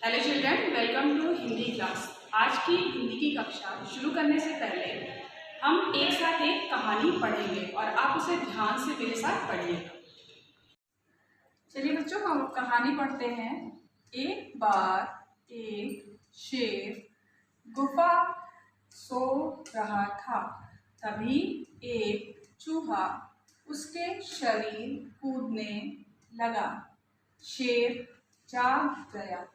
Hello children, welcome to Hindi class. आज की हिंदी की कक्षा शुरू करने से पहले हम एक साथ एक कहानी पढ़ेंगे और आप उसे ध्यान से मेरे साथ पढ़िएगा। चलिए बच्चों, हम कहानी पढ़ते हैं। एक बार एक शेर गुफा सो रहा था। तभी एक चूहा उसके शरीर कूदने लगा। शेर जाग गया।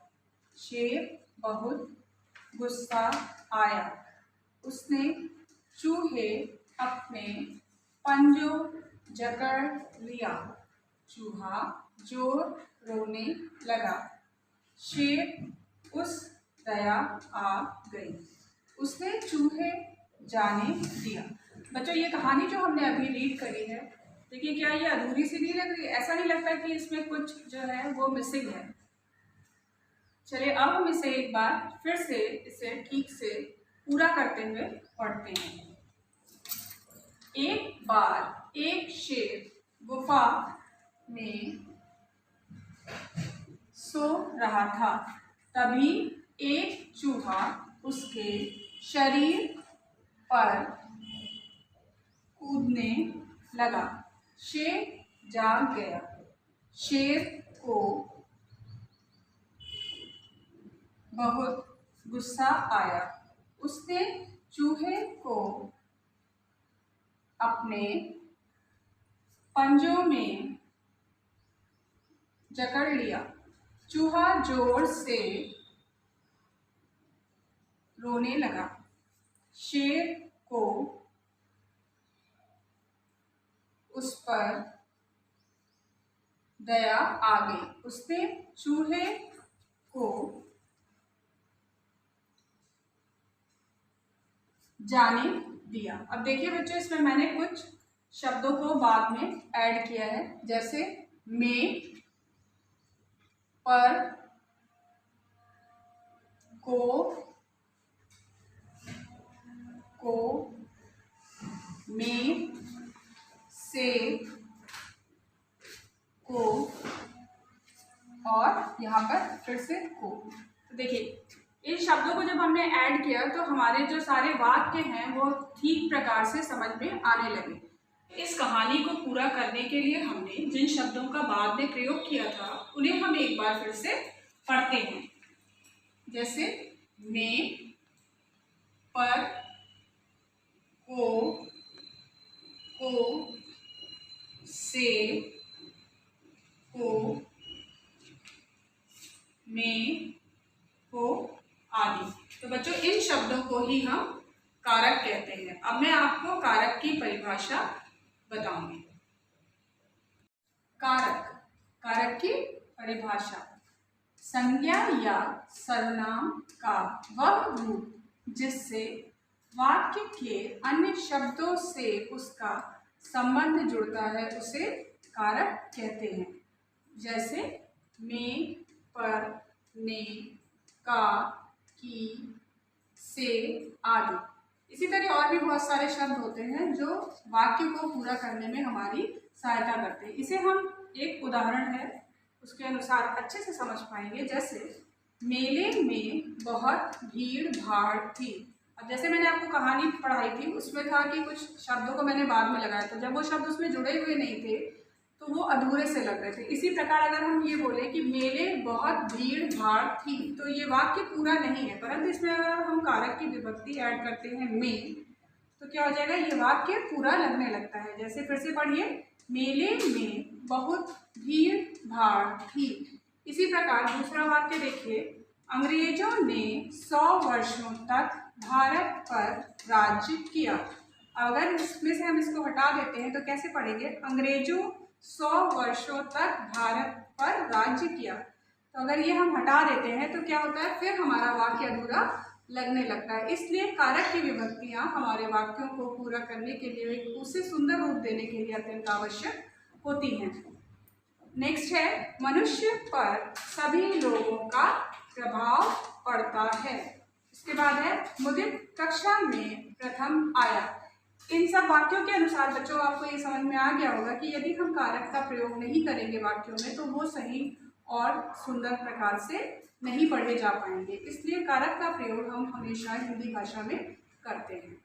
शेर बहुत गुस्सा आया। उसने चूहे अपने पंजों जकड़ लिया। चूहा जोर रोने लगा। शेर उस दया आ गई। उसने चूहे जाने दिया। बच्चों, ये कहानी जो हमने अभी रीड करी है, देखिए क्या ये अधूरी सी नहीं लग रही? ऐसा नहीं लगता कि इसमें कुछ जो है वो मिसिंग है। चलिए अब हम इसे एक बार फिर से इसे ठीक से पूरा करते हुए पढ़ते हैं। एक बार एक शेर गुफा में सो रहा था। तभी एक चूहा उसके शरीर पर कूदने लगा। शेर जाग गया। शेर को बहुत गुस्सा आया। उसने चूहे को अपने पंजों में जकड़ लिया। चूहा जोर से रोने लगा। शेर को उस पर दया आ गई। उसने चूहे को जाने दिया। अब देखिए बच्चों, इसमें मैंने कुछ शब्दों को बाद में ऐड किया है, जैसे में, पर, को, में, से, को और यहाँ पर फिर से को। तो देखिए, इन शब्दों को जब हमने ऐड किया तो हमारे जो सारे वाक्य हैं वो ठीक प्रकार से समझ में आने लगे। इस कहानी को पूरा करने के लिए हमने जिन शब्दों का बाद में प्रयोग किया था उन्हें हम एक बार फिर से पढ़ते हैं। जैसे में, पर, को, से, को, में, को आदि। तो बच्चों, इन शब्दों को ही हम कारक कहते हैं। अब मैं आपको कारक की परिभाषा बताऊंगी। कारक, कारक की परिभाषा: संज्ञा या सर्वनाम का वह रूप जिससे वाक्य के अन्य शब्दों से उसका संबंध जुड़ता है उसे कारक कहते हैं। जैसे में, पर, ने, का, की, से आदि। इसी तरह और भी बहुत सारे शब्द होते हैं जो वाक्य को पूरा करने में हमारी सहायता करते हैं। इसे हम एक उदाहरण है उसके अनुसार अच्छे से समझ पाएंगे। जैसे मेले में बहुत भीड़ भाड़ थी। अब जैसे मैंने आपको कहानी पढ़ाई थी उसमें था कि कुछ शब्दों को मैंने बाद में लगाया था, जब वो शब्द उसमें जुड़े हुए नहीं थे तो वो अधूरे से लग रहे थे। इसी प्रकार अगर हम ये बोले कि मेले बहुत भीड़ भाड़ थी तो ये वाक्य पूरा नहीं है, परंतु इसमें अगर हम कारक की विभक्ति ऐड करते हैं में, तो क्या हो जाएगा, ये वाक्य पूरा लगने लगता है। जैसे फिर से पढ़िए, मेले में बहुत भीड़ भाड़ थी। इसी प्रकार दूसरा वाक्य देखिए, अंग्रेजों ने 100 वर्षों तक भारत पर राज्य किया। अगर इसमें से हम इसको हटा देते हैं तो कैसे पढ़ेंगे, अंग्रेजों 100 वर्षों तक भारत पर राज्य किया। तो अगर ये हम हटा देते हैं तो क्या होता है, फिर हमारा वाक्य अधूरा लगने लगता है। इसलिए कारक की विभक्तियां हमारे वाक्यों को पूरा करने के लिए, उसे सुंदर रूप देने के लिए अत्यंत आवश्यक होती हैं। नेक्स्ट है, मनुष्य पर सभी लोगों का प्रभाव पड़ता है। इसके बाद है, मुदित कक्षा में प्रथम आया। इन सब वाक्यों के अनुसार बच्चों आपको ये समझ में आ गया होगा कि यदि हम कारक का प्रयोग नहीं करेंगे वाक्यों में तो वो सही और सुंदर प्रकार से नहीं पढ़े जा पाएंगे, इसलिए कारक का प्रयोग हम हमेशा हिंदी भाषा में करते हैं।